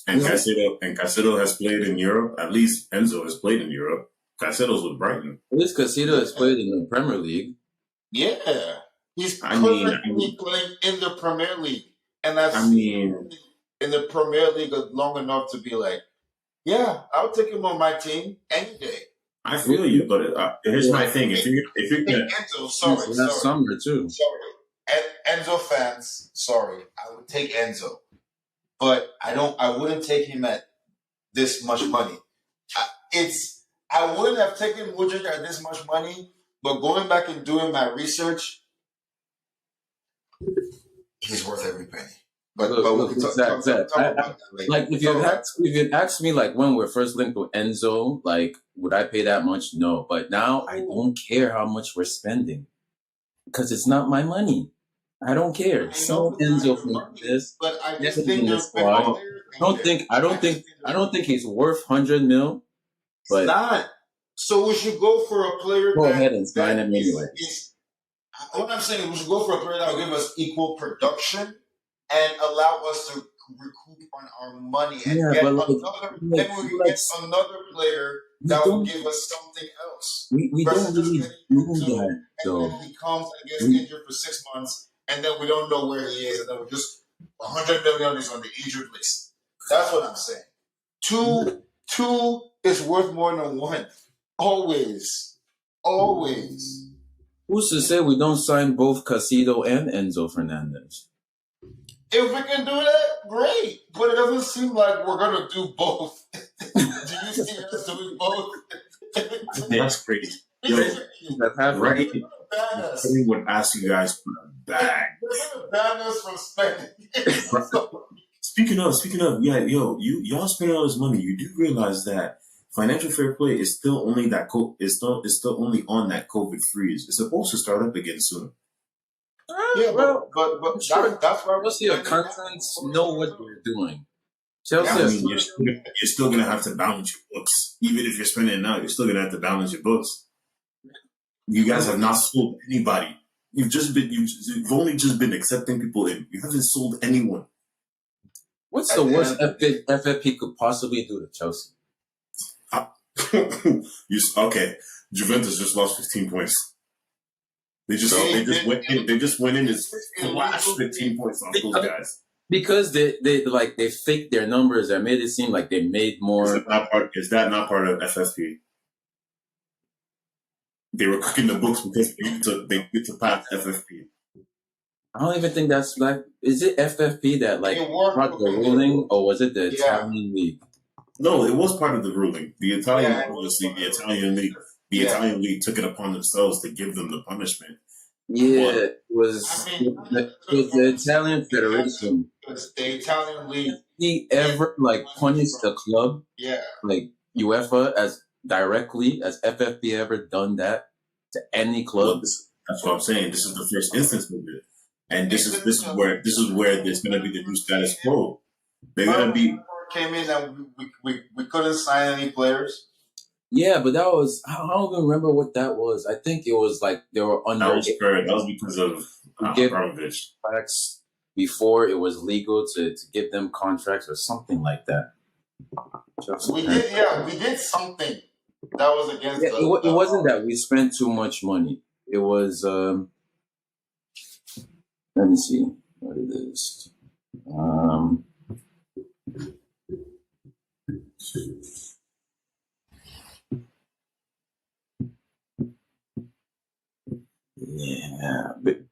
And Caicedo has played in Europe. At least Enzo has played in Europe. Caicedo's with Brighton. At least Caicedo has played in the Premier League. Yeah, he's currently playing in the Premier League, and in the Premier League long enough to be like, yeah, I'll take him on my team any day. I feel you, but here's my thing: if you can, Enzo, sorry, summer too. Sorry, Enzo fans, sorry, I would take Enzo. But I wouldn't take him at this much money. I wouldn't have taken Mudryk at this much money, but going back and doing my research, he's worth every penny. But we can talk about that. Like if you asked me like when we're first linked with Enzo, like would I pay that much? No. But now I don't care how much we're spending because it's not my money. I don't care. So Enzo from this, but I just think I don't think he's worth 100 mil. But it's not. So we should go for a player. Go ahead and sign him anyway. What I'm saying, we should go for a player that will give us equal production and allow us to recoup on our money and Yeah, get but another. Maybe we can get another player we that will don't give us something else we versus don't just really getting do Enzo that and though. then he comes and gets We injured for 6 months and then we don't know where he is and then we're just 100 million is on the injured list. That's what I'm saying. Two is worth more than one. Always, always. Who's to say we don't sign both Casido and Enzo Fernandez? If we can do that, great. But it doesn't seem like we're gonna do both. Do you see us doing both? That's crazy. Yo, That happened. right? Ban us. Somebody would ask you guys for a bag. They're gonna ban us from spending. Speaking of, yeah, yo, y'all spending all this money. You do realize that financial fair play is still only is still only on that COVID freeze. It's supposed to start up again soon. Yeah, Well, but sure. that's why we're Chelsea spending accountants know what they're doing. I Chelsea, mean, you're still gonna have to balance your books, even if you're spending it now. You're still gonna have to balance your books. You guys have not sold anybody. You've only just been accepting people in. You haven't sold anyone. what's the worst FFP could possibly do to Chelsea? Okay, Juventus just lost 15 points. They just went in and flashed 15 points off those guys. Because they faked their numbers and made it seem like they made more. Is that not part of FFP? They were cooking the books because they get to pass FFP. I don't even think that's like. Is it FFP that brought the ruling, or was it the Italian league? No, it was part of the ruling. The Italian league took it upon themselves to give them the punishment. Yeah, it was the Italian Federation. The Italian league. He ever punished the club? Yeah. Like UEFA as directly as FFP ever done that to any club? Well, that's what I'm saying. This is the first instance of it, and this is where there's going to be the new status quo. They're going to be came in and we couldn't sign any players. Yeah, but that was I don't even remember what that was. I think it was like they were under. That was because of Abramovich. Contracts before it was legal to give them contracts or something like that. We did something that was against. It wasn't that we spent too much money. It was. Let me see what it is. Yeah,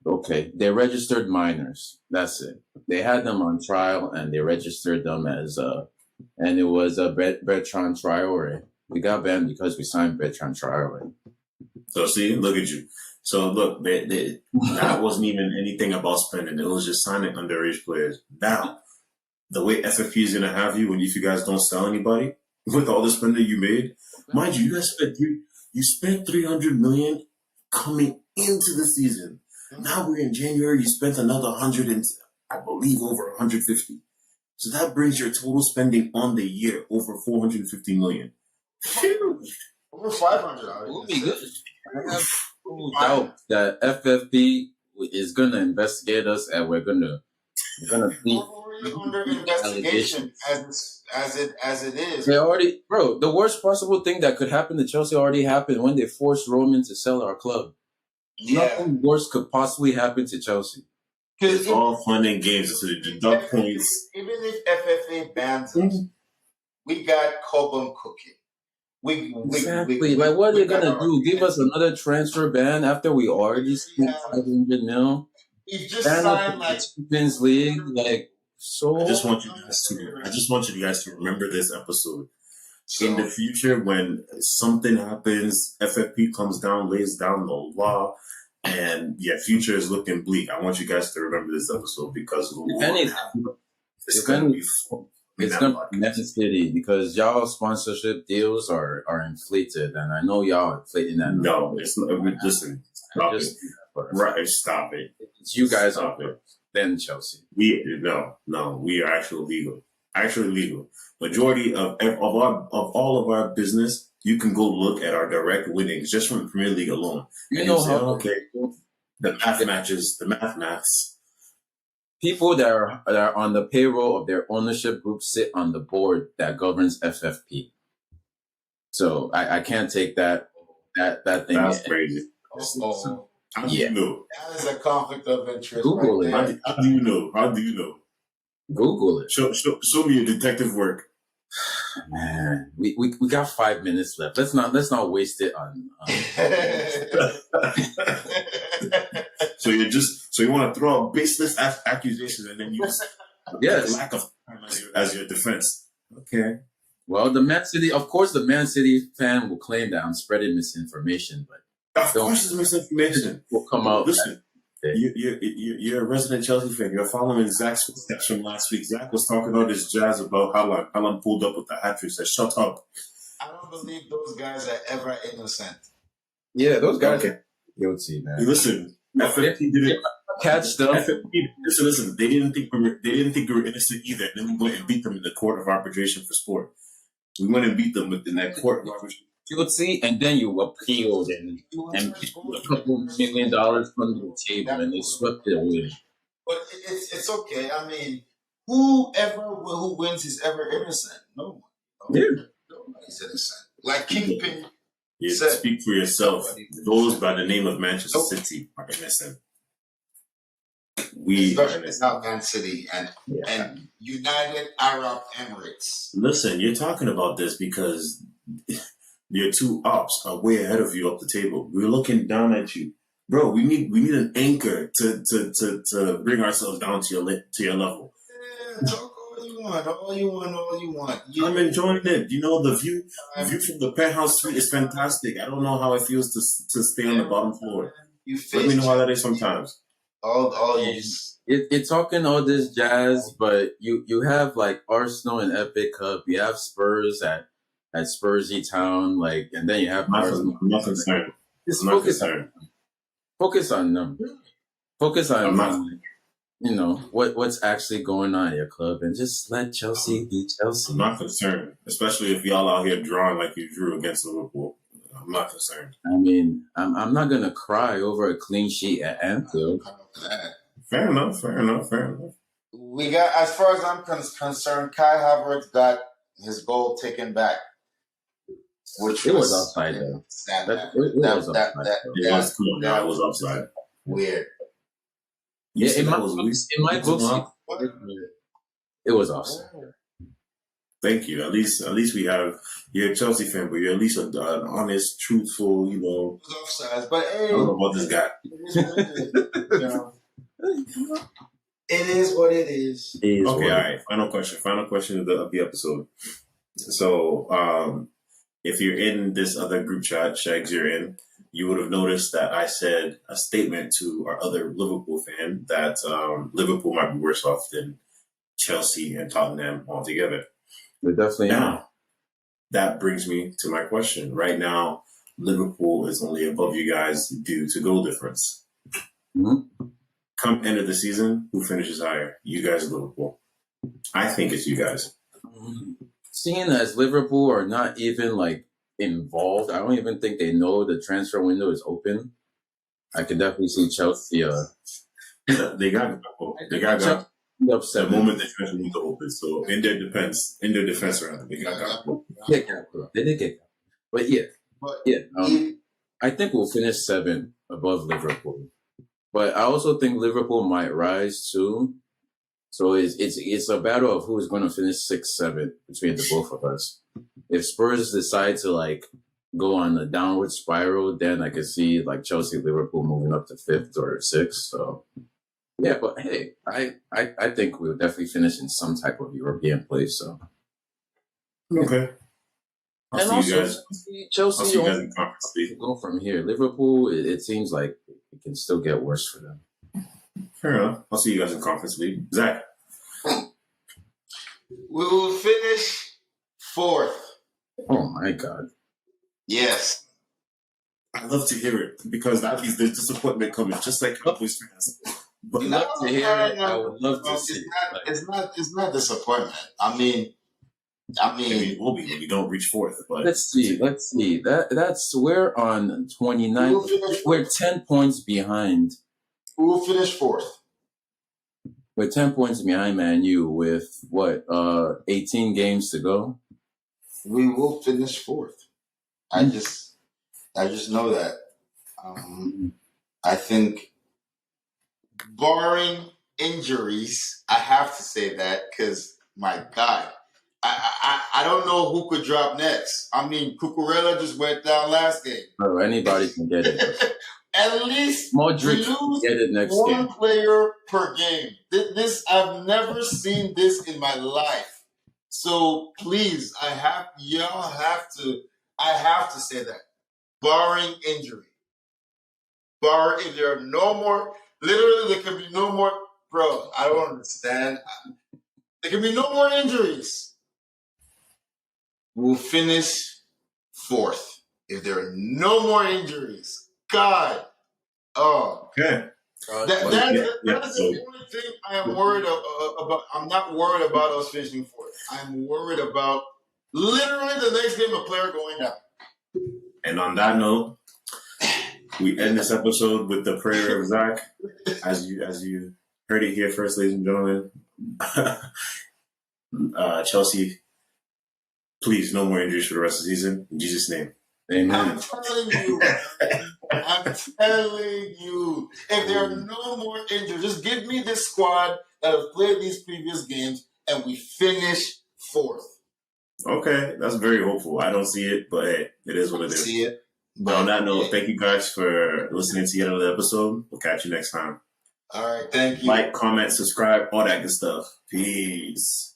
okay. They registered minors. That's it. They had them on trial and they registered them as and it was a Bertrand Traore. We got banned because we signed Bertrand Traore. So see, look at you. So look, that wasn't even anything about spending. It was just signing underage players. Now, the way FFP is gonna have you, if you guys don't sell anybody with all the spending you made, mind you, you guys spent $300 million coming into the season. Now we're in January. You spent another 100 and I believe over 150. So that brings your total spending on the year over 450 million. Over 500. We'll be good. I have no doubt that FFP is gonna investigate us, and we're gonna be under investigation as it is. They already, bro. The worst possible thing that could happen to Chelsea already happened when they forced Roman to sell our club. Yeah. Nothing worse could possibly happen to Chelsea. It's all fun and games until you deduct points. Even if FFA bans us, we got Cobham cooking. Exactly. What are they gonna do? Give us another transfer ban after we already spent 500 mil? We just signed Champions League, so. I just want you guys to remember this episode. In the future, when something happens, FFP comes down, lays down the law, and future is looking bleak. I want you guys to remember this episode because it's going to be fun. It's going to be Man City because y'all sponsorship deals are inflated, and I know y'all are inflating that. No, it's not. Listen, stop it. Right, stop it. It's you guys are then Chelsea. We are actually legal. Majority of all of our business, you can go look at our direct winnings just from the Premier League alone. You know how the math matches. people that are on the payroll of their ownership group sit on the board that governs FFP. So I can't take that thing. That's crazy. How do you know? That is a conflict of interest. Google right it. How do you know? How do you know? Google it. Show me your detective work. Man, we got 5 minutes left. Let's not waste it on. So you want to throw out baseless accusations and then use lack of time as your defense. Okay. Well, the Man City fan will claim that I'm spreading misinformation, but of course it's misinformation. Will come out. Listen, you're a resident Chelsea fan. You're following Zach's footsteps from last week. Zach was talking all this jazz about how Haaland pulled up with the hat trick. Said, "Shut up." I don't believe those guys are ever innocent. Yeah, those guys are guilty, man. Listen, FFP didn't catch them. Listen. They didn't think we were innocent either. Then we went and beat them in the court of arbitration for sport. We went and beat them in that court of arbitration. Guilty, and then you appealed and a couple $1 million from the table, and they swept it away. But it's okay. I mean, who wins is ever innocent? No one. Yeah. Nobody's innocent. Like Kingpin said, speak for yourself. Those by the name of Manchester City are innocent. Especially not Man City and United Arab Emirates. Listen, you're talking about this because your two ops are way ahead of you up the table. We're looking down at you, bro. We need an anchor to bring ourselves down to your level. Talk all you want. I'm enjoying it. You know, the view from the penthouse suite is fantastic. I don't know how it feels to stay on the bottom floor. Let me know how that is sometimes. You're talking all this jazz, but you have like Arsenal and Epic Cup. You have Spurs at Spursy Town, like, and then you have I'm not concerned. Just focus on them. Focus on what's actually going on at your club, and just let Chelsea be Chelsea. I'm not concerned, especially if y'all out here drawing like you drew against Liverpool. I'm not concerned. I mean, I'm not gonna cry over a clean sheet at Anfield. Fair enough. We got, as far as I'm concerned, Kai Havertz got his goal taken back, which was offside though. That was offside. Weird. In my books, it was offside. Thank you. At least we have. You're a Chelsea fan, but you're at least an honest, truthful. It was offside, but hey, I don't know about this guy. It is what it is. Okay, all right. Final question of the episode. So, if you're in this other group chat, Shags, you're in, you would have noticed that I said a statement to our other Liverpool fan that Liverpool might be worse off than Chelsea and Tottenham altogether. They definitely now, that brings me to my question. Right now, Liverpool is only above you guys due to goal difference. Mm-hmm. Come end of the season, who finishes higher? You guys or Liverpool? I think it's you guys. Seeing as Liverpool are not even like involved, I don't even think they know the transfer window is open. I can definitely see Chelsea. They got the moment the transfer window open. So in their defense rather, they got they did get, but I think we'll finish 7 above Liverpool. But I also think Liverpool might rise too. So it's a battle of who's going to finish 6, 7 between the both of us. If Spurs decide to like go on a downward spiral, then I could see like Chelsea, Liverpool moving up to 5th or 6th. So yeah, but hey, I think we'll definitely finish in some type of European place. So okay. I'll see you guys. Chelsea I'll see you guys in conference league. Go from here. Liverpool, it seems like it can still get worse for them. Fair enough. I'll see you guys in conference league. Zach. We will finish 4th. Oh my God. Yes. I love to hear it because that means there's disappointment coming, just like Cowboys fans. But love to hear it. I would love to see it. It's not disappointment. I mean, maybe it will be when we don't reach 4th. But let's see. That's we're on 29. We're 10 points behind. We will finish 4th. With 10 points behind Man U with 18 games to go. We will finish fourth. I just know that. I think, barring injuries, I have to say that because my God, I don't know who could drop next. I mean, Cucurella just went down last game. Bro, anybody can get it. At least Modric lose get it next one game. player per game. This I've never seen this in my life. So please, I have to say that, barring injury, if there are no more, literally there can be no more. Bro, I don't understand. There can be no more injuries. We'll finish fourth if there are no more injuries. God. Oh. Okay. That's the only thing I am worried about. I'm not worried about us finishing fourth. I'm worried about literally the next game a player going down. And on that note, we end this episode with the prayer of Zach. As you heard it here first, ladies and gentlemen. Chelsea, please, no more injuries for the rest of the season. In Jesus' name. Amen. I'm telling you, if there are no more injuries, just give me this squad that have played these previous games and we finish fourth. Okay, that's very hopeful. I don't see it, but hey, it is what it is. See it. But on that note, thank you guys for listening to yet another episode. We'll catch you next time. All right, thank you. Like, comment, subscribe, all that good stuff. Peace.